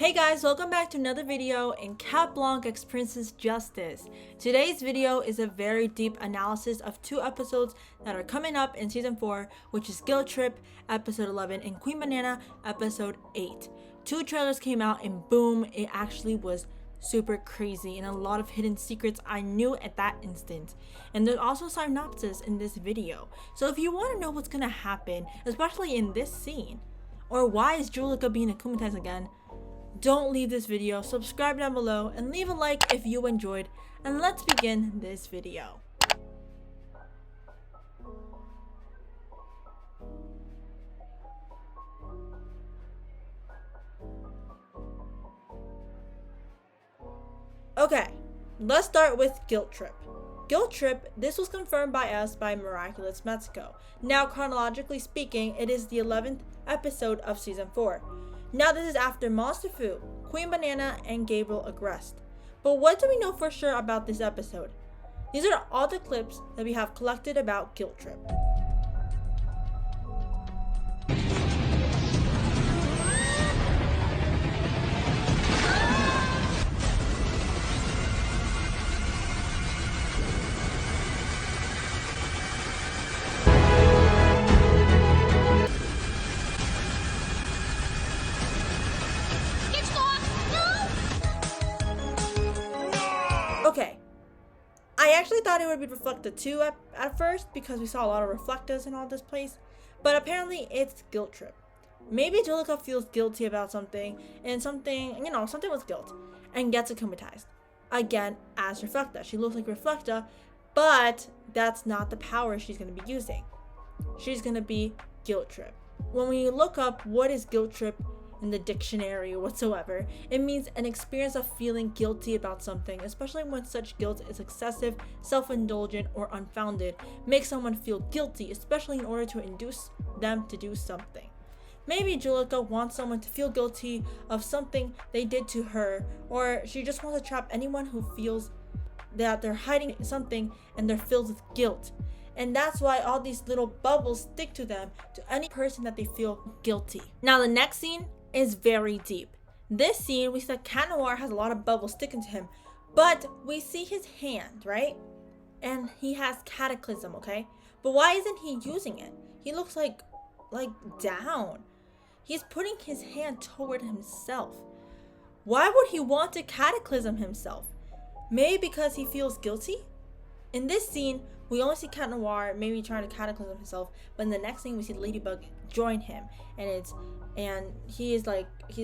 Hey guys, welcome back to another video in Cat Blanc experiences justice. Today's video is a very deep analysis of two episodes that are coming up in season 4, which is Guilt Trip episode 11 and Queen Banana episode 8. Two trailers came out and boom, it actually was super crazy and a lot of hidden secrets I knew at that instant. And there's also synopsis in this video. So if you want to know what's gonna happen, especially in this scene, or why is Julika being akumatized again, don't leave this video, subscribe down below, and leave a like if you enjoyed, and let's begin this video. Okay, let's start with Guilt Trip. Guilt Trip, this was confirmed by us by Miraculous Mexico. Now, chronologically speaking, it is the 11th episode of season 4. Now this is after Monster Fu, Queen Banana, and Gabriel aggressed. But what do we know for sure about this episode? These are all the clips that we have collected about Guilt Trip. Okay, I actually thought it would be Reflector 2 at first because we saw a lot of reflectors in all this place, but apparently it's Guilt Trip. Maybe Julika feels guilty about something and something with guilt and gets akumatized. Again, as Reflector. She looks like Reflector, but that's not the power she's going to be using. She's going to be Guilt Trip. When we look up what is Guilt Trip in the dictionary or whatsoever, it means an experience of feeling guilty about something, especially when such guilt is excessive, self-indulgent, or unfounded. Makes someone feel guilty, especially in order to induce them to do something. Maybe Julika wants someone to feel guilty of something they did to her, or she just wants to trap anyone who feels that they're hiding something and they're filled with guilt. And that's why all these little bubbles stick to them, to any person that they feel guilty. Now the next scene is very deep. This scene, we see that Cat Noir has a lot of bubbles sticking to him, but we see his hand, right? And he has cataclysm, okay? But why isn't he using it? He looks like down. He's putting his hand toward himself. Why would he want to cataclysm himself? Maybe because he feels guilty? In this scene, we only see Cat Noir maybe trying to cataclysm himself, but in the next scene we see Ladybug join him, and he's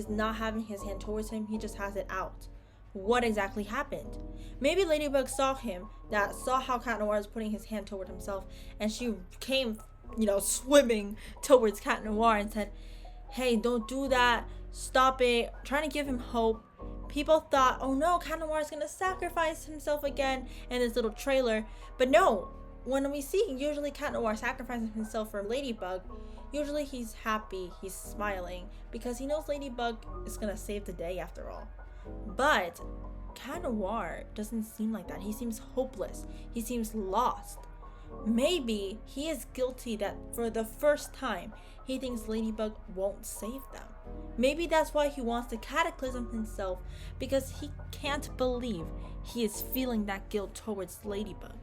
not having his hand towards him, he just has it out. What exactly happened? Maybe Ladybug saw how Cat Noir was putting his hand toward himself, and she came, swimming towards Cat Noir and said, "Hey, don't do that, stop it," trying to give him hope. People thought, oh no, Cat Noir is going to sacrifice himself again in this little trailer. But no, when we see usually Cat Noir sacrificing himself for Ladybug, usually he's happy, he's smiling, because he knows Ladybug is going to save the day after all. But Cat Noir doesn't seem like that. He seems hopeless. He seems lost. Maybe he is guilty that for the first time, he thinks Ladybug won't save them. Maybe that's why he wants to cataclysm himself, because he can't believe he is feeling that guilt towards Ladybug.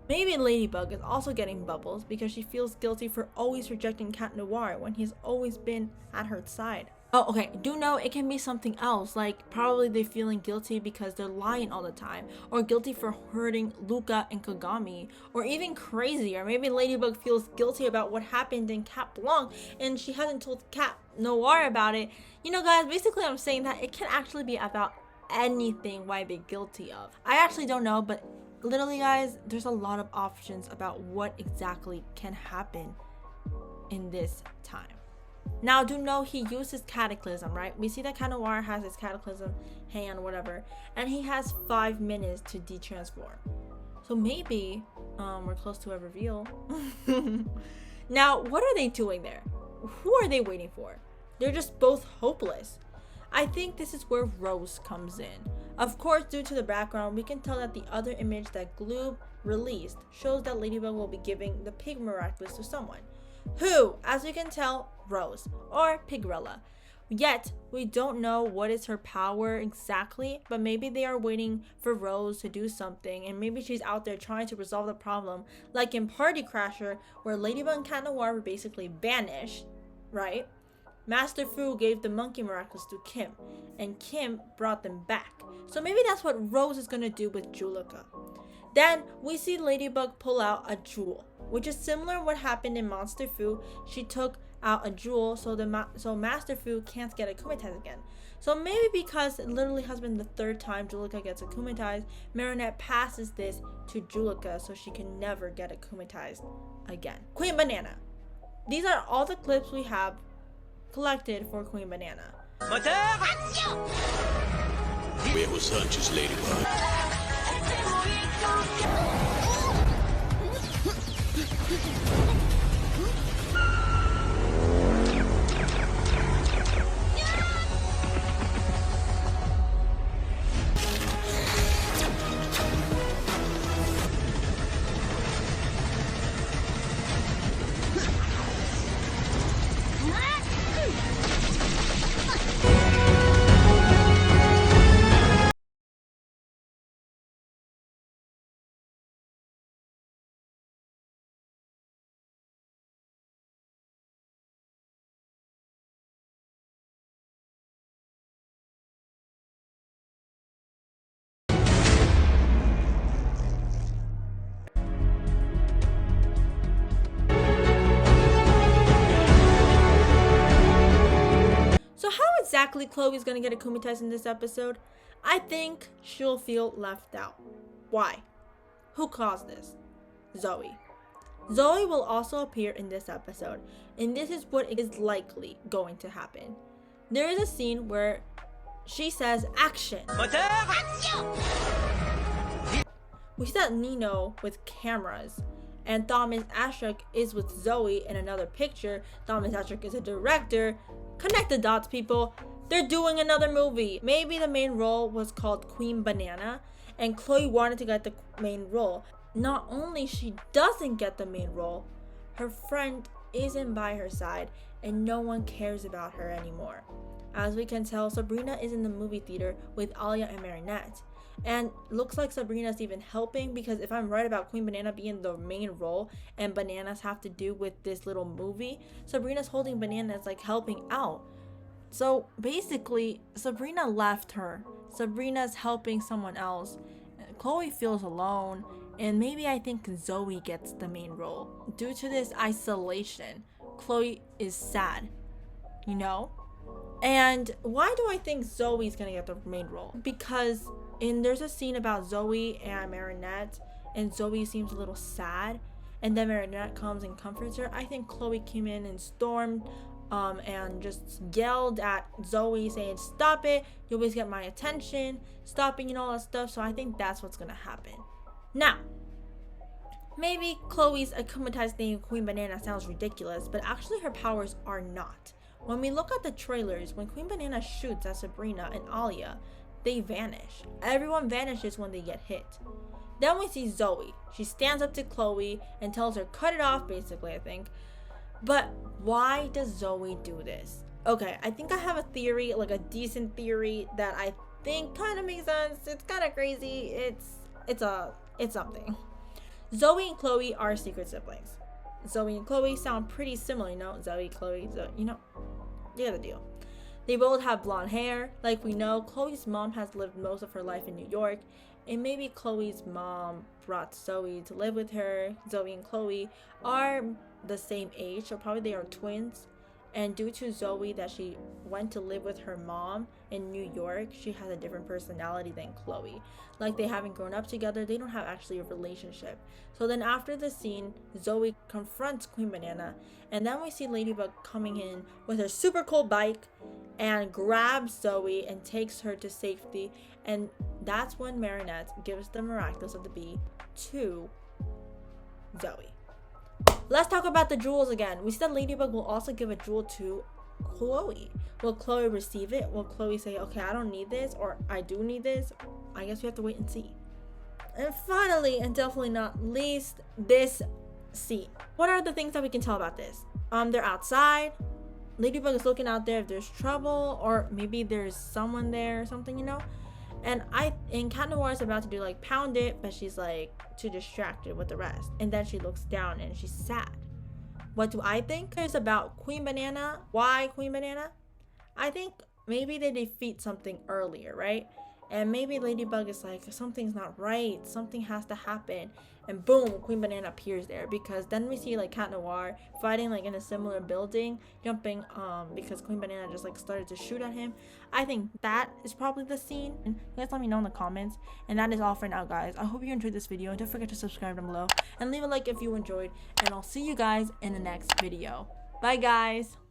Maybe Ladybug is also getting bubbles because she feels guilty for always rejecting Cat Noir when he's always been at her side. Oh, okay, do know it can be something else, like probably they're feeling guilty because they're lying all the time, or guilty for hurting Luca and Kagami, or even crazier, maybe Ladybug feels guilty about what happened in Cat Blanc and she hasn't told Cat Noir about it. Guys, basically I'm saying that it can actually be about anything why they're guilty of. I actually don't know, but literally guys, there's a lot of options about what exactly can happen in this time. Now, do know he uses cataclysm, right? We see that Cat Noir has his cataclysm hand, whatever, and he has 5 minutes to detransform. So maybe we're close to a reveal. Now, what are they doing there? Who are they waiting for? They're just both hopeless. I think this is where Rose comes in. Of course, due to the background, we can tell that the other image that Gloob released shows that Ladybug will be giving the Pig Miraculous to someone. Who, as we can tell, Rose, or Pigrella. Yet, we don't know what is her power exactly, but maybe they are waiting for Rose to do something, and maybe she's out there trying to resolve the problem, like in Party Crasher, where Ladybug and Cat Noir were basically banished, right? Master Fu gave the monkey miracles to Kim, and Kim brought them back. So maybe that's what Rose is gonna do with Juleka. Then we see Ladybug pull out a jewel, which is similar to what happened in Monster Fu. She took out a jewel so Master Fu can't get akumatized again. So maybe because it literally has been the third time Juleka gets akumatized, Marinette passes this to Juleka so she can never get akumatized again. Queen Banana. These are all the clips we have collected for Queen Banana. Where was Hunter's Ladybug? So how exactly Chloe's gonna get akumatized in this episode? I think she'll feel left out. Why? Who caused this? Zoe. Zoe will also appear in this episode, and this is what is likely going to happen. There is a scene where she says action. We see that Nino with cameras, and Thomas Ashok is with Zoe in another picture. Thomas Ashok is a director. Connect the dots, people. They're doing another movie. Maybe the main role was called Queen Banana, and Chloe wanted to get the main role. Not only she doesn't get the main role, her friend isn't by her side, and no one cares about her anymore. As we can tell, Sabrina is in the movie theater with Alia and Marinette. And looks like Sabrina's even helping, because if I'm right about Queen Banana being the main role and bananas have to do with this little movie, Sabrina's holding bananas, like helping out. So basically, Sabrina left her. Sabrina's helping someone else. Chloe feels alone, and maybe I think Zoe gets the main role. Due to this isolation, Chloe is sad, you know? And why do I think Zoe's gonna get the main role? Because there's a scene about Zoe and Marinette, and Zoe seems a little sad, and then Marinette comes and comforts her. I think Chloe came in and stormed and just yelled at Zoe saying, "Stop it, you always get my attention, stopping and all that stuff." So I think that's what's gonna happen. Now, maybe Chloe's akumatized thing of Queen Banana sounds ridiculous, but actually her powers are not. When we look at the trailers, when Queen Banana shoots at Sabrina and Alia, they vanish. Everyone vanishes when they get hit. Then we see Zoe. She stands up to Chloe and tells her, cut it off, basically, I think. But why does Zoe do this? Okay, I think I have a theory, like a decent theory that I think kind of makes sense. It's kind of crazy. It's something. Zoe and Chloe are secret siblings. Zoe and Chloe sound pretty similar, you know? Zoe, Chloe, you know? You get the deal. They both have blonde hair. Like we know, Chloe's mom has lived most of her life in New York, and maybe Chloe's mom brought Zoe to live with her. Zoe and Chloe are the same age, so probably they are twins. And due to Zoe that she went to live with her mom in New York, she has a different personality than Chloe. Like they haven't grown up together, they don't have actually a relationship. So then after the scene, Zoe confronts Queen Banana, and then we see Ladybug coming in with her super cool bike and grabs Zoe and takes her to safety. And that's when Marinette gives the Miraculous of the Bee to Zoe. Let's talk about the jewels again. We said Ladybug will also give a jewel to Chloe. Will Chloe receive it? Will Chloe say, okay, I don't need this, or I do need this? I guess we have to wait and see. And finally, and definitely not least, this scene. What are the things that we can tell about this? They're outside. Ladybug is looking out there if there's trouble, or maybe there's someone there or something, you know. And Cat Noir is about to do like pound it, but she's like too distracted with the rest. And then she looks down and she's sad. What do I think? It's about Queen Banana. Why Queen Banana? I think maybe they defeat something earlier, right? And maybe Ladybug is like, something's not right, something has to happen, and boom, Queen Banana appears there. Because then we see like Cat Noir fighting like in a similar building, jumping because Queen Banana just like started to shoot at him. I think that is probably the scene. And you guys let me know in the comments. And that is all for now, guys. I hope you enjoyed this video, and don't forget to subscribe down below and leave a like if you enjoyed, and I'll see you guys in the next video. Bye, guys.